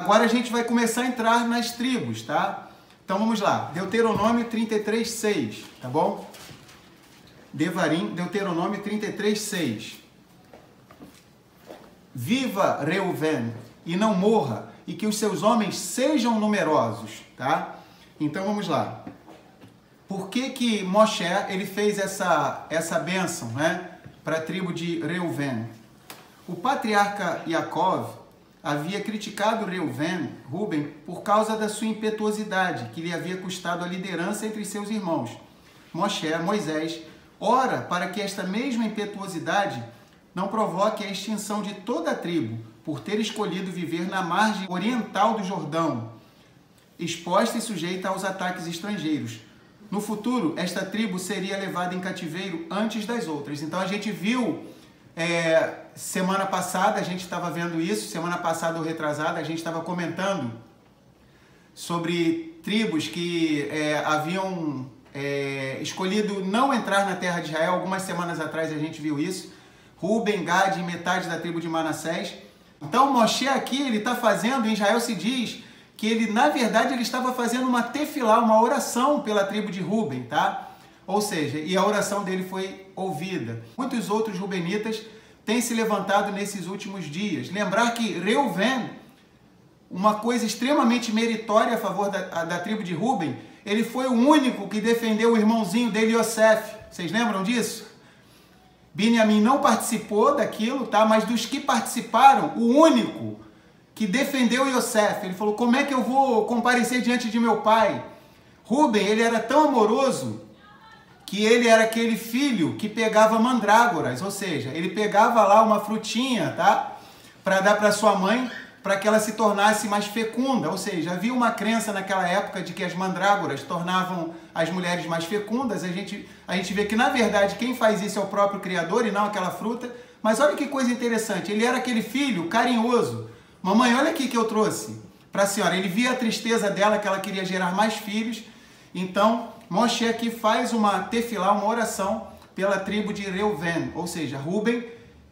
Agora a gente vai começar a entrar nas tribos, tá? Então vamos lá, Deuteronômio 33:6, tá bom? Devarim, Deuteronômio 33:6. Viva Reuven e não morra, e que os seus homens sejam numerosos, tá? Então vamos lá. Por que Moshe ele fez essa bênção, né, para a tribo de Reuven? O patriarca Yaakov havia criticado Reuben, por causa da sua impetuosidade, que lhe havia custado a liderança entre seus irmãos. Moisés, ora para que esta mesma impetuosidade não provoque a extinção de toda a tribo, por ter escolhido viver na margem oriental do Jordão, exposta e sujeita aos ataques estrangeiros. No futuro, esta tribo seria levada em cativeiro antes das outras. Então a gente viu, semana passada, a gente estava vendo isso, semana passada ou retrasada, a gente estava comentando sobre tribos que haviam escolhido não entrar na terra de Israel. Algumas semanas atrás a gente viu isso. Ruben, Gad e metade da tribo de Manassés. Então Moshe aqui, ele está fazendo, em Israel se diz que ele, na verdade, ele estava fazendo uma tefilá, uma oração pela tribo de Ruben, tá? Ou seja, e a oração dele foi ouvida. Muitos outros rubenitas têm se levantado nesses últimos dias. Lembrar que Reuven, uma coisa extremamente meritória a favor da tribo de Ruben, ele foi o único que defendeu o irmãozinho dele, Yosef. Vocês lembram disso? Binyamin não participou daquilo, tá? Mas dos que participaram, o único que defendeu Yosef, ele falou, como é que eu vou comparecer diante de meu pai? Ruben, ele era tão amoroso que ele era aquele filho que pegava mandrágoras, ou seja, ele pegava lá uma frutinha, tá? Para dar para sua mãe, para que ela se tornasse mais fecunda, ou seja, havia uma crença naquela época de que as mandrágoras tornavam as mulheres mais fecundas. A gente vê que, na verdade, quem faz isso é o próprio Criador e não aquela fruta. Mas olha que coisa interessante, ele era aquele filho carinhoso. Mamãe, olha aqui que eu trouxe para a senhora. Ele via a tristeza dela, que ela queria gerar mais filhos. Então, Moshe aqui faz uma tefilá, uma oração pela tribo de Reuven, ou seja, Ruben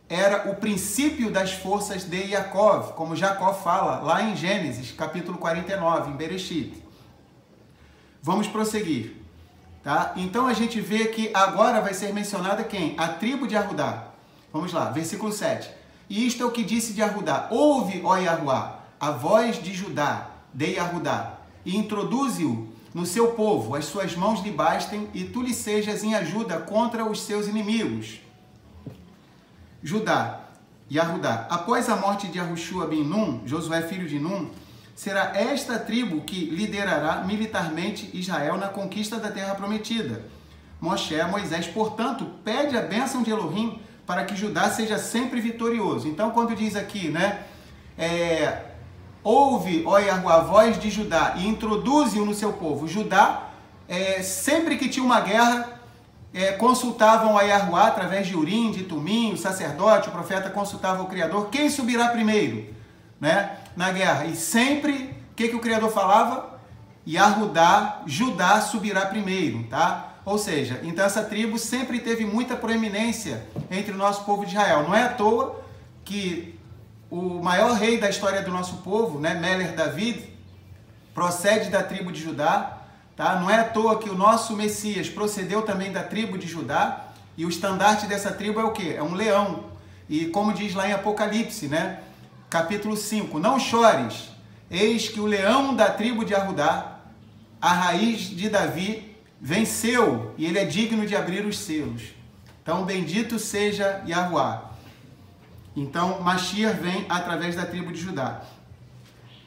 era o princípio das forças de Yaakov, como Jacó fala lá em Gênesis, capítulo 49, em Bereshit. Vamos prosseguir, tá? Então a gente vê que agora vai ser mencionada quem? A tribo de Arudá. Vamos lá, versículo 7. E isto é o que disse de Arudá: ouve, ó Yahuá, a voz de Judá, de Arudá, e introduze-o no seu povo, as suas mãos lhe bastem, e tu lhe sejas em ajuda contra os seus inimigos. Judá e Arudá. Após a morte de Yahushua ben Nun, Josué filho de Nun, será esta tribo que liderará militarmente Israel na conquista da terra prometida. Moisés, portanto, pede a bênção de Elohim para que Judá seja sempre vitorioso. Então, quando diz aqui, né, ouve, ó Yahuá, a voz de Judá e introduze-o no seu povo. Judá, sempre que tinha uma guerra, consultavam a Yahuá através de Urim, de Tumim, o sacerdote, o profeta consultava o Criador, quem subirá primeiro, né, na guerra. E sempre, o que o Criador falava? Judá subirá primeiro, tá? Ou seja, então essa tribo sempre teve muita proeminência entre o nosso povo de Israel. Não é à toa que o maior rei da história do nosso povo, né, Meler David, procede da tribo de Judá. Tá? Não é à toa que o nosso Messias procedeu também da tribo de Judá, e o estandarte dessa tribo é o quê? É um leão. E como diz lá em Apocalipse, né? Capítulo 5, não chores, eis que o leão da tribo de Arudá, a raiz de Davi, venceu, e ele é digno de abrir os selos. Então, bendito seja Yahuá. Então, Mashiach vem através da tribo de Judá.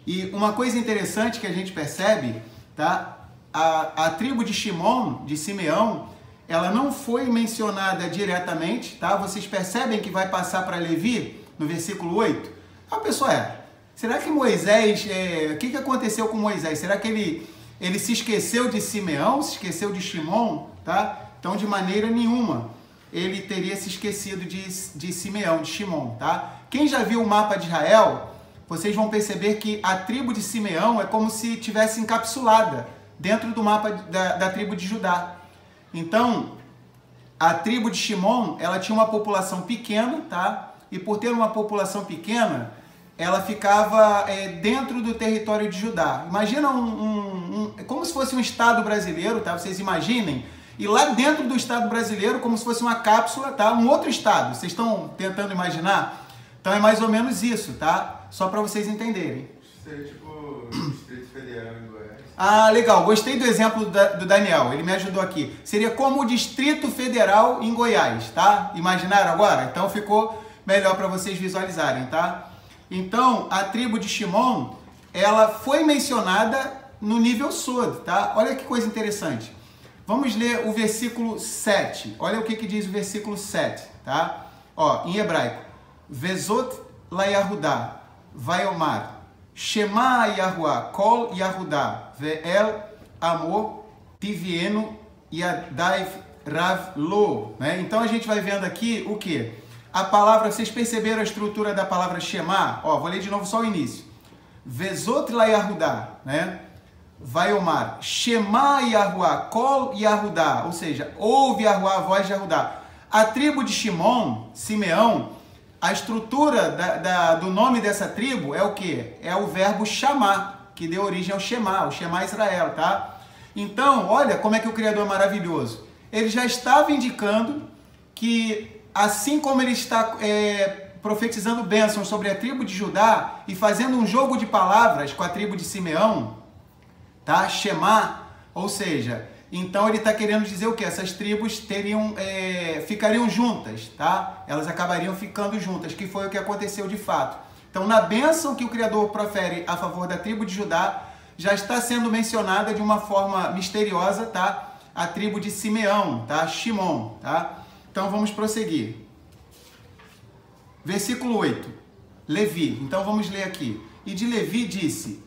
E uma coisa interessante que a gente percebe, tá? A tribo de Shimon, de Simeão, ela não foi mencionada diretamente, tá? Vocês percebem que vai passar para Levi, no versículo 8? A pessoa será que Moisés, o que aconteceu com Moisés? Será que ele se esqueceu de Simeão, se esqueceu de Shimon, tá? Então, de maneira nenhuma, ele teria se esquecido de Simeão, de Shimon, tá? Quem já viu o mapa de Israel, vocês vão perceber que a tribo de Simeão é como se tivesse encapsulada dentro do mapa da tribo de Judá. Então, a tribo de Shimon, ela tinha uma população pequena, tá? E por ter uma população pequena, ela ficava dentro do território de Judá. Imagina como se fosse um estado brasileiro, tá? Vocês imaginem. E lá dentro do estado brasileiro, como se fosse uma cápsula, tá? Um outro estado. Vocês estão tentando imaginar? Então é mais ou menos isso, tá? Só para vocês entenderem. Seria tipo Distrito Federal em Goiás. Ah, legal. Gostei do exemplo do Daniel. Ele me ajudou aqui. Seria como o Distrito Federal em Goiás, tá? Imaginaram agora? Então ficou melhor para vocês visualizarem, tá? Então, a tribo de Shimon, ela foi mencionada no nível Sod, tá? Olha que coisa interessante. Vamos ler o versículo 7. Olha o que diz o versículo 7, tá? Ó, em hebraico. Vezot la Yahudá, Vaiomar, Shema Yahuá, Kol Yahudá, Ve'el Amor, Tivieno Yadaiv Rav Lo. Né? Então a gente vai vendo aqui o que? A palavra, vocês perceberam a estrutura da palavra Shema? Ó, vou ler de novo só o início. Vezot la Yahudá, né? Vaiomar, Shema Yahuá, Kol Yahudá, ou seja, ouve Yahuá, a voz de Yahudá. A tribo de Shimon, Simeão, a estrutura do nome dessa tribo é o que? É o verbo chamar, que deu origem ao Shema Israel, tá? Então, olha como é que o Criador é maravilhoso. Ele já estava indicando que, assim como ele está profetizando bênçãos sobre a tribo de Judá e fazendo um jogo de palavras com a tribo de Simeão, tá? Shema, ou seja, então ele está querendo dizer o que? Essas tribos ficariam juntas, tá? Elas acabariam ficando juntas, que foi o que aconteceu de fato. Então, na bênção que o Criador profere a favor da tribo de Judá, já está sendo mencionada de uma forma misteriosa, tá? A tribo de Simeão, tá? Shimon, tá? Então, vamos prosseguir. Versículo 8. Levi. Então, vamos ler aqui. E de Levi disse: